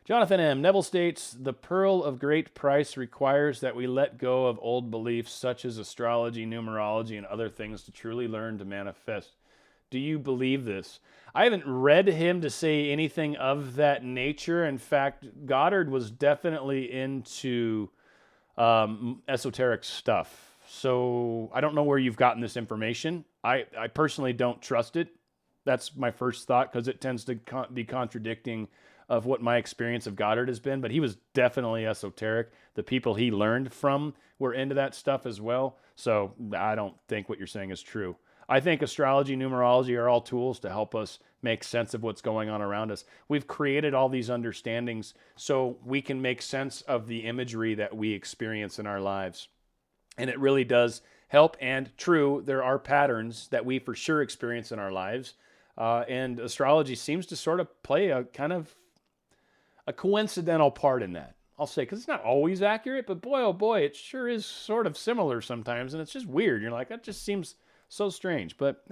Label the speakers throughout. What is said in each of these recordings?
Speaker 1: Jonathan M. Neville states, the pearl of great price requires that we let go of old beliefs such as astrology, numerology, and other things to truly learn to manifest. Do you believe this? I haven't read him to say anything of that nature. In fact, Goddard was definitely into esoteric stuff. So I don't know where you've gotten this information. I personally don't trust it. That's my first thought, because it tends to be contradicting of what my experience of Goddard has been, but he was definitely esoteric. The people he learned from were into that stuff as well. So I don't think what you're saying is true. I think astrology, numerology are all tools to help us make sense of what's going on around us. We've created all these understandings so we can make sense of the imagery that we experience in our lives. And it really does help. And true, there are patterns that we for sure experience in our lives. And astrology seems to sort of play a kind of a coincidental part in that. I'll say, because it's not always accurate, but boy, oh boy, it sure is sort of similar sometimes. And it's just weird. You're like, that just seems so strange. But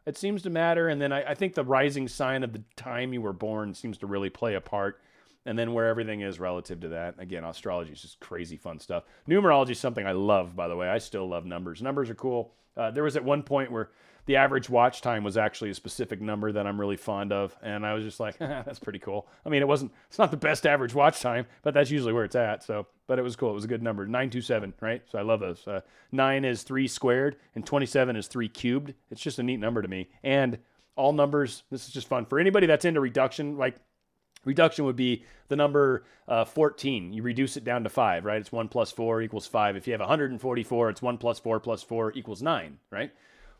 Speaker 1: it seems to matter. And then I think the rising sign of the time you were born seems to really play a part. And then where everything is relative to that. Again, astrology is just crazy fun stuff. Numerology is something I love, by the way. I still love numbers. Numbers are cool. There was at one point where the average watch time was actually a specific number that I'm really fond of. And I was just like, that's pretty cool. I mean, it's not the best average watch time, but that's usually where it's at. So, but it was cool. It was a good number. 927, right? So I love those. 9 is 3 squared and 27 is 3 cubed. It's just a neat number to me. And all numbers, this is just fun. For anybody that's into reduction, like reduction would be the number 14. You reduce it down to 5, right? It's 1 plus 4 equals 5. If you have 144, it's 1 plus 4 plus 4 equals 9, right?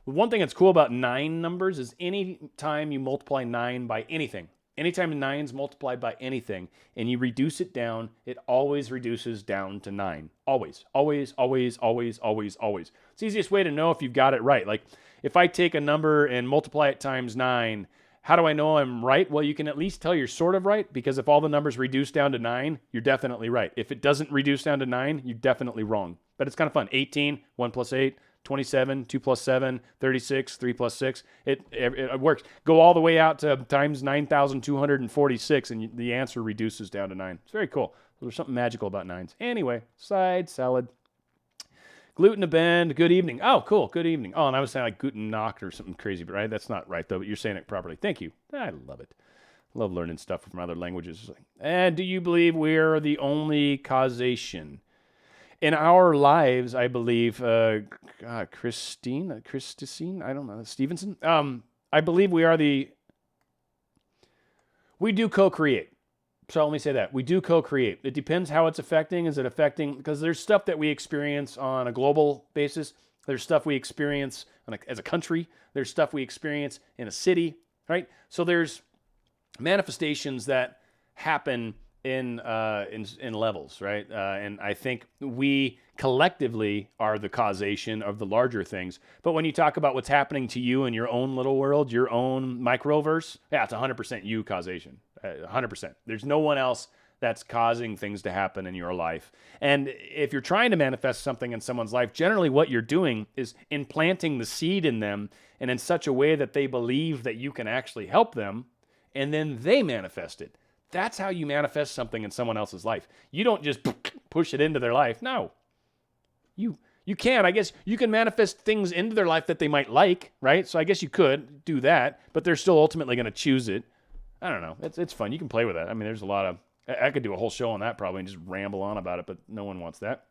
Speaker 1: One thing that's cool about 9 numbers is any time you multiply 9 by anything, anytime 9 is multiplied by anything, and you reduce it down, it always reduces down to 9. Always, always, always, always, always, always. It's the easiest way to know if you've got it right. Like, if I take a number and multiply it times 9, how do I know I'm right? Well, you can at least tell you're sort of right, because if all the numbers reduce down to 9, you're definitely right. If it doesn't reduce down to 9, you're definitely wrong. But it's kind of fun. 18, 1 plus 8, 27, 2 plus 7, 36, 3 plus 6. It works. Go all the way out to times 9,246, and the answer reduces down to 9. It's very cool. There's something magical about 9s. Anyway, side salad. Gluten to bend. Good evening. Oh, cool. Good evening. Oh, and I was saying like Guten Nacht or something crazy, but right? That's not right, though, but you're saying it properly. Thank you. I love it. Love learning stuff from other languages. And do you believe we are the only causation? In our lives, I believe, Christine, I don't know, Stevenson. I believe we do co-create. So let me say that. We do co-create. It depends how it's affecting. Is it affecting, because there's stuff that we experience on a global basis. There's stuff we experience as a country. There's stuff we experience in a city, right? So there's manifestations that happen in levels, right? And I think we collectively are the causation of the larger things. But when you talk about what's happening to you in your own little world, your own microverse, yeah, it's 100% you causation, 100%. There's no one else that's causing things to happen in your life. And if you're trying to manifest something in someone's life, generally what you're doing is implanting the seed in them, and in such a way that they believe that you can actually help them, and then they manifest it. That's how you manifest something in someone else's life. You don't just push it into their life. No. You can. I guess you can manifest things into their life that they might like, right? So I guess you could do that, but they're still ultimately going to choose it. I don't know. It's fun. You can play with that. I mean, there's a lot of... I could do a whole show on that probably and just ramble on about it, but no one wants that.